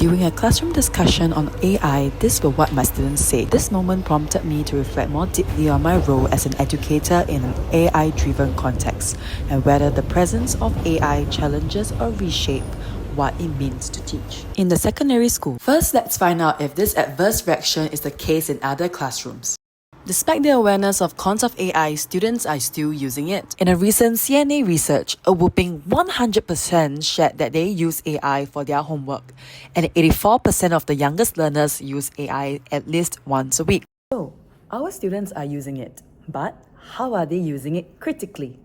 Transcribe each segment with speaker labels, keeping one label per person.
Speaker 1: During a classroom discussion on AI, this was what my students said. This moment prompted me to reflect more deeply on my role as an educator in an AI-driven context and whether the presence of AI challenges or reshape what it means to teach. In the secondary school, first let's find out if this adverse reaction is the case in other classrooms. Despite the awareness of cons of AI, students are still using it. In a recent CNA research, a whopping 100% shared that they use AI for their homework, and 84% of the youngest learners use AI at least once a week. So, our students are using it, but how are they using it critically?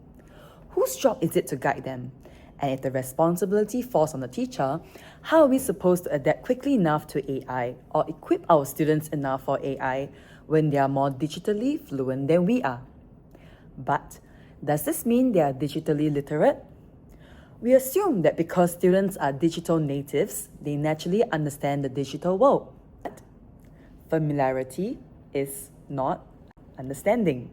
Speaker 1: Whose job is it to guide them? And if the responsibility falls on the teacher, how are we supposed to adapt quickly enough to AI or equip our students enough for AI when they are more digitally fluent than we are? But does this mean they are digitally literate? We assume that because students are digital natives, they naturally understand the digital world. But familiarity is not understanding.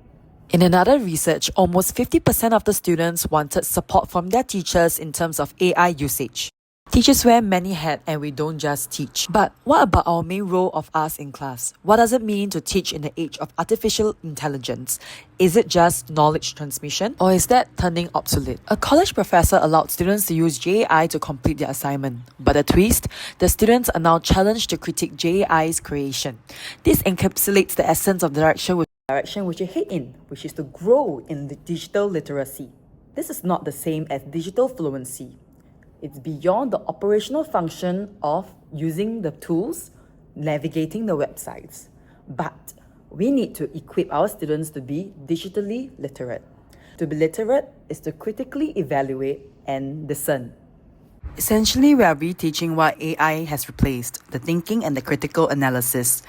Speaker 1: In another research, almost 50% of the students wanted support from their teachers in terms of AI usage. Teachers wear many hats and we don't just teach. But what about our main role of us in class? What does it mean to teach in the age of artificial intelligence? Is it just knowledge transmission or is that turning obsolete? A college professor allowed students to use JAI to complete their assignment. But a twist, the students are now challenged to critique JAI's creation. This encapsulates the essence of the direction which you head in, which is to grow in the digital literacy. This is not the same as digital fluency. It's beyond the operational function of using the tools, navigating the websites. But we need to equip our students to be digitally literate. To be literate is to critically evaluate and discern. Essentially, we are reteaching what AI has replaced, the thinking and the critical analysis.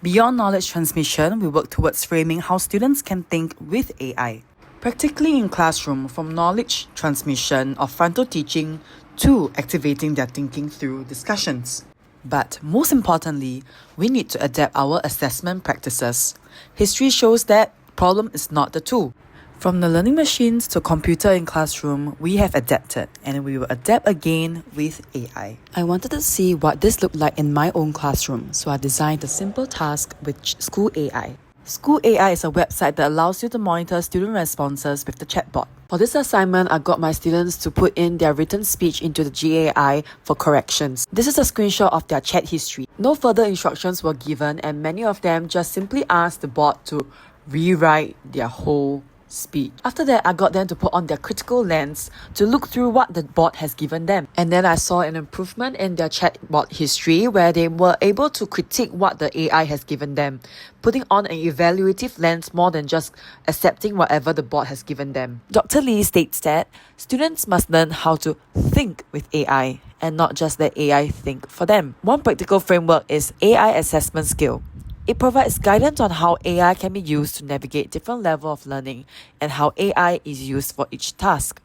Speaker 1: Beyond knowledge transmission, we work towards framing how students can think with AI. Practically in classroom, from knowledge transmission or frontal teaching to activating their thinking through discussions. But most importantly, we need to adapt our assessment practices. History shows that problem is not the tool. From the learning machines to computer in classroom, we have adapted and we will adapt again with AI. I wanted to see what this looked like in my own classroom, so I designed a simple task with School AI. School AI is a website that allows you to monitor student responses with the chatbot. For this assignment, I got my students to put in their written speech into the GAI for corrections. This is a screenshot of their chat history. No further instructions were given and many of them just simply asked the bot to rewrite their whole speech. After that, I got them to put on their critical lens to look through what the bot has given them. And then I saw an improvement in their chatbot history where they were able to critique what the AI has given them, putting on an evaluative lens more than just accepting whatever the bot has given them. Dr. Lee states that students must learn how to think with AI and not just let AI think for them. One practical framework is AI assessment skill. It provides guidance on how AI can be used to navigate different levels of learning and how AI is used for each task.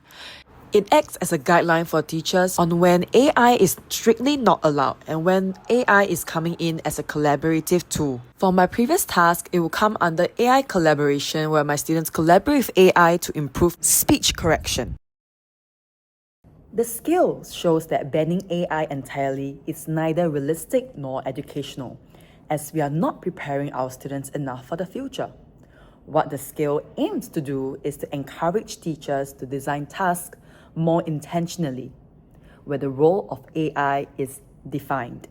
Speaker 1: It acts as a guideline for teachers on when AI is strictly not allowed and when AI is coming in as a collaborative tool. For my previous task, it will come under AI collaboration where my students collaborate with AI to improve speech correction. The skill shows that banning AI entirely is neither realistic nor educational, as we are not preparing our students enough for the future. What the skill aims to do is to encourage teachers to design tasks more intentionally, where the role of AI is defined.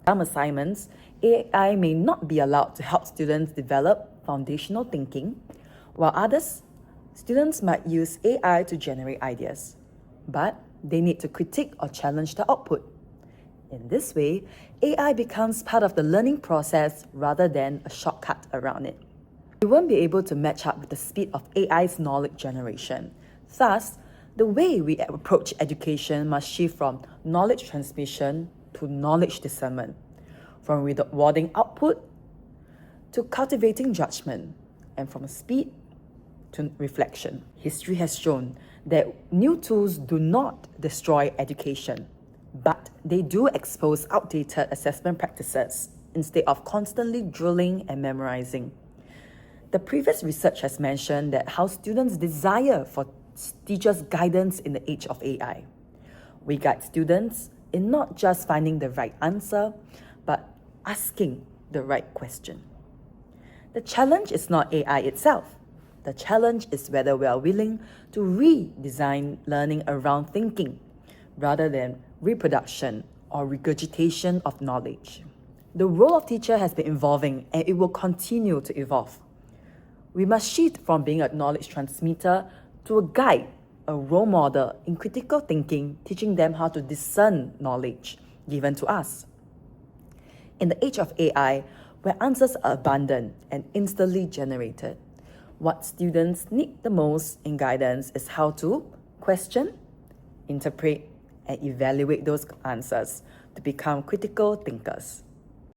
Speaker 1: Some assignments, AI may not be allowed to help students develop foundational thinking, while others, students might use AI to generate ideas, but they need to critique or challenge the output. In this way, AI becomes part of the learning process rather than a shortcut around it. We won't be able to match up with the speed of AI's knowledge generation. Thus, the way we approach education must shift from knowledge transmission to knowledge discernment, from rewarding output to cultivating judgment, and from speed to reflection. History has shown that new tools do not destroy education, but they do expose outdated assessment practices instead of constantly drilling and memorizing. The previous research has mentioned that how students desire for teachers' guidance in the age of AI. We guide students in not just finding the right answer, but asking the right question. The challenge is not AI itself. The challenge is whether we are willing to redesign learning around thinking rather than reproduction or regurgitation of knowledge. The role of teacher has been evolving and it will continue to evolve. We must shift from being a knowledge transmitter to a guide, a role model in critical thinking, teaching them how to discern knowledge given to us. In the age of AI, where answers are abundant and instantly generated, what students need the most in guidance is how to question, interpret, and evaluate those answers to become critical thinkers.